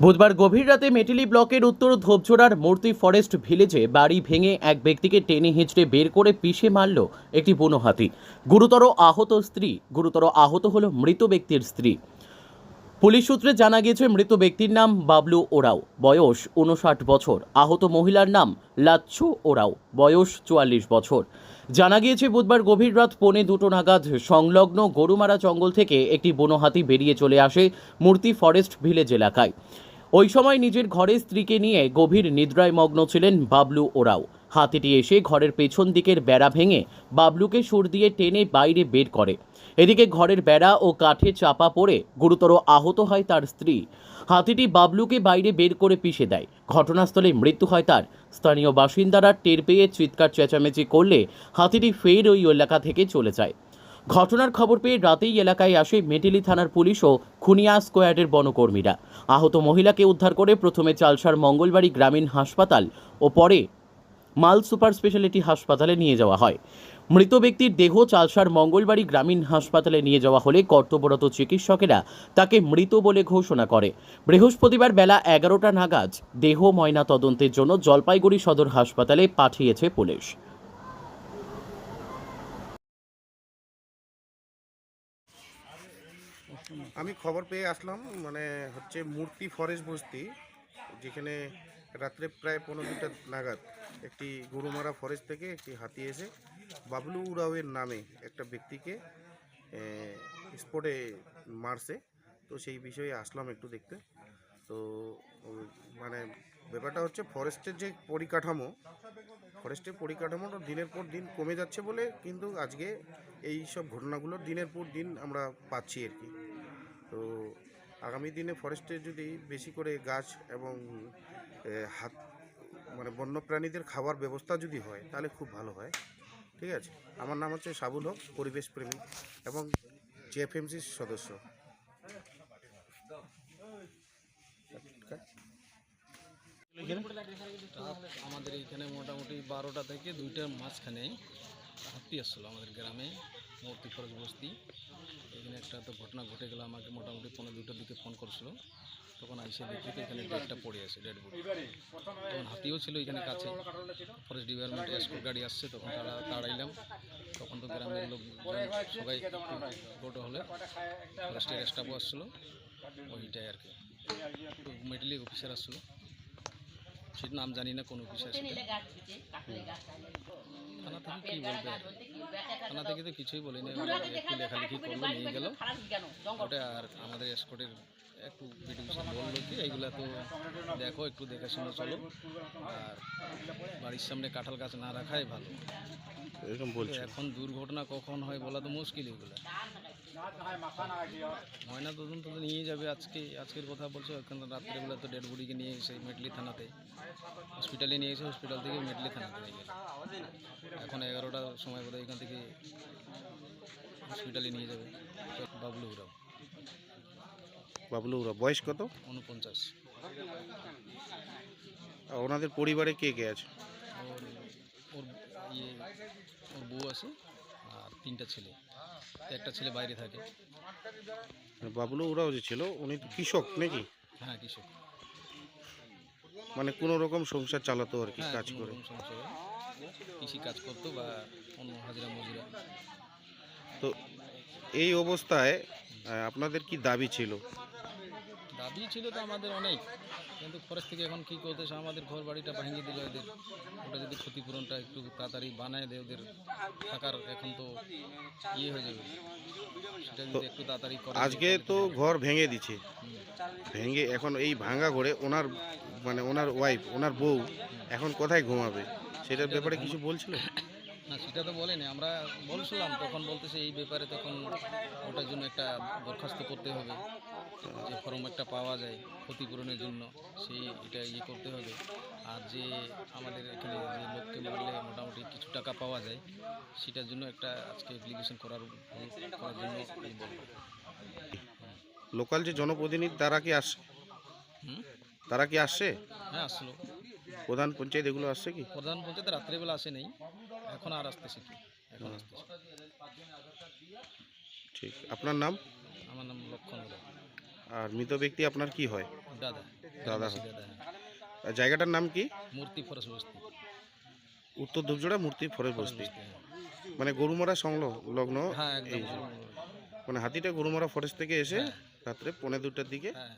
বুধবার গভীর রাতে মেটেলি ব্লকের উত্তর ধোপঝোড়ার মূর্তি ফরেস্ট ভিলেজে বাড়ি ভেঙে এক ব্যক্তিকে টেনে হিঁচড়ে বের করে পিষে মারল একটি বুনো হাতি। গুরুতর আহত হল মৃত ব্যক্তির স্ত্রী। পুলিশ সূত্রে জানা গিয়েছে মৃত ব্যক্তির নাম বাবলু ওরাও, বয়স 59 বছর। আহত মহিলার নাম লাচ্ছু ওরাও, বয়স 44 বছর। জানা গিয়েছে বুধবার গভীর রাত 1:45 নাগাদ সংলগ্ন গরুমারা জঙ্গল থেকে একটি বুনো হাতি বেরিয়ে চলে আসে মূর্তি ফরেস্ট ভিলেজ এলাকায়। ওই সময় নিজের ঘরে স্ত্রীকে নিয়ে গভীর নিদ্রায় মগ্ন ছিলেন বাবলু ওরাও। হাতিটি এসে ঘরের পেছন দিকের বেড়া ভেঙে বাবলুকে সুর দিয়ে টেনে বাইরে বের করে। এদিকে ঘরের বেড়া ও কাঠে চাপা পড়ে গুরুতর আহত হয় তার স্ত্রী। হাতিটি বাবলুকে বাইরে বের করে পিষে দেয়। ঘটনাস্থলে মৃত্যু হয় তার। স্থানীয় বাসিন্দারা টের পেয়ে চিৎকার চেঁচামেচি করলে হাতিটি ফের ওই এলাকা থেকে চলে যায়। ঘটনার খবর পেয়ে রাতেই এলাকায় আসে মেটেলি থানার পুলিশ ও খুনিয়া স্কোয়াডের বনকর্মীরা। আহত মহিলাকে উদ্ধার করে প্রথমে চালসার মঙ্গলবাড়ি গ্রামীণ হাসপাতাল ও পরে মাল সুপার স্পেশালিটি হাসপাতালে নিয়ে যাওয়া হয়। মৃত ব্যক্তির দেহ চালসার মঙ্গলবাড়ি গ্রামীণ হাসপাতালে নিয়ে যাওয়া হলে কর্তব্যরত চিকিৎসকেরা তাকে মৃত বলে ঘোষণা করে। বৃহস্পতিবার বেলা 11টা নাগাদ দেহ ময়না তদন্তের জন্য জলপাইগুড়ি সদর হাসপাতালে পাঠিয়েছে পুলিশ। আমি খবর পেয়ে আসলাম হচ্ছে মূর্তি ফরেস্ট বস্তি, যেখানে রাত্রে প্রায় 15টা নাগাদ একটি গরুমারা ফরেস্ট থেকে একটি হাতি এসে বাবলু উরাওয়ের নামে একটা ব্যক্তিকে স্পটে মারছে। তো সেই বিষয়ে আসলাম একটু দেখতে। তো মানে ব্যাপারটা হচ্ছে ফরেস্টের যে পরিকাঠামোটা দিনের পর দিন কমে যাচ্ছে বলে কিন্তু আজকে এই সব ঘটনাগুলো দিনের পর দিন আমরা পাচ্ছি আর কি। তো আগামী দিনে ফরেস্টে যদি বেশি করে গাছ এবং হাত বন্যপ্রাণীদের খাবার ব্যবস্থা যদি হয় তাহলে খুব ভালো হয়। ঠিক আছে, আমার নাম হচ্ছে সাবুল হক, পরিবেশ প্রেমী এবং জেএফএমসির সদস্য। আমাদের এইখানে মোটামুটি 12টা থেকে 2টার মাঝখানে হাতি আসছিলো আমাদের গ্রামে মূর্তি ফরেস্ট বস্তি। এখানে একটা তো ঘটনা ঘটে গেল, আমাকে মোটামুটি 2:45 দিকে ফোন করছিল। তখন আইসে দেখি তো এখানে ডেডটা পড়ে আছে, ডেড বডি। তখন হাতিও ছিল এখানে কাছে, ফরেস্ট ডিপার্টমেন্ট এসকর্ট গাড়ি আসছে, তখন তাড়াইলাম। তখন তো গ্রামের লোক সবাই গোটো হলে ফরেস্টের স্টাফও আসছিলো, ওইটাই আর কি। মেডেলি অফিসার আসছিলো, সেটা নাম জানি না কোন অফিসার সেটা। থানা থেকে কী বলবে, থানা থেকে তো কিছুই বলেনি, একটু লেখালেখি করলো, নিয়ে গেল ওটা। আর আমাদের এসকর্টের একটু ভিডিও বললো কি এইগুলা তো দেখো, একটু দেখাশোনা চলো, আর বাড়ির সামনে কাঁঠাল গাছ না রাখাই ভালো। এরকম বলছে। এখন দুর্ঘটনা কখন হয় বলা তো মুশকিল। এগুলো ময়না তদন্ত তো নিয়ে যাবে আজকের কথা বলছে। ওখানে রাত্রেবেলা তো ডেড বডিকে নিয়ে এসে মেটলি থানাতে হসপিটালে নিয়ে এসে হসপিটাল থেকে মেটলি থানাতে নিয়ে গেল। এখন 11টার সময় বোধহয় এখান থেকে হসপিটালে নিয়ে যাবে। বাবলু উরাও বয়স কত? 49। আর ওনাদের পরিবারে কে কে আছে? ওর ওর ওর বউ আছে আর 3টা ছেলে, একটা ছেলে বাইরে থাকে। বাবলু উরাও যে ছিল উনি তো কৃষক নাকি? হ্যাঁ, কৃষক। কোনো রকম সংসার চালাতো আর কি, কাজ করে। কৃষি কাজ করতো বা অন্য হাজিরা মজুরা। তো এই অবস্থায় আপনাদের কি দাবি ছিল? দাবি ছিল তো আমাদের অনেক, কিন্তু ফরেস্ট থেকে এখন কী করতেছে, আমাদের ঘর বাড়িটা ভাঙিয়ে দিল এদের। ওটা যদি ক্ষতিপূরণটা একটু তাড়াতাড়ি বানায় দেয়, ওদের থাকার এখন তো হয়ে যাবে, সেটা যদি একটু তাড়াতাড়ি করে। আজকে তো ঘর ভেঙে দিচ্ছে, ভেঙে এখন এই ভাঙা ঘরে ওনার ওয়াইফ, ওনার বউ এখন কোথায় ঘুমাবে, সেটার ব্যাপারে কিছু বলছিল না? সেটা তো বলেনি, আমরা বলছিলাম, তখন বলতেছে এই ব্যাপারে তখন ওটার জন্য একটা দরখাস্ত করতে হবে, যে ফর্ম একটা পাওয়া যায় ক্ষতিপূরণের জন্য, সেই এটা করতে হবে। আর যে আমাদের এখানে যে লোককে মারলে মোটামুটি কিছু টাকা পাওয়া যায়, সেটার জন্য একটা আজকে অ্যাপ্লিকেশন করার জন্য এই বলবো। লোকাল যে জনপ্রতিনিধি তারা কি আসছে? হ্যাঁ, আসলো। প্রধান পঞ্চায়েত এগুলো আসছে কি? প্রধান পঞ্চায়েত রাত্রেবেলা আসে নেই, এখন আর আসতেছে কি, এখন আসতেছে। ঠিক, আপনার নাম? আমার নাম লক্ষণ। আর মৃত ব্যক্তি আপনার কি হয়? দাদা দাদা গ্রামবাসী হয়। দাদা, হ্যাঁ। আর জায়গাটার নাম কি? মূর্তি ফরেস্ট বস্তি। উত্তর ধূপজোড়া মূর্তি ফরেস্ট ফরেস্ট বস্তি। বস্তি, হ্যাঁ। মানে গরুমারা সংলগ্ন। হ্যাঁ, একদম। এই মানে হাতিটা গরুমারা ফরেস্ট থেকে এসে হ্যাঁ। রাত্রে 1:45টার দিকে হ্যাঁ।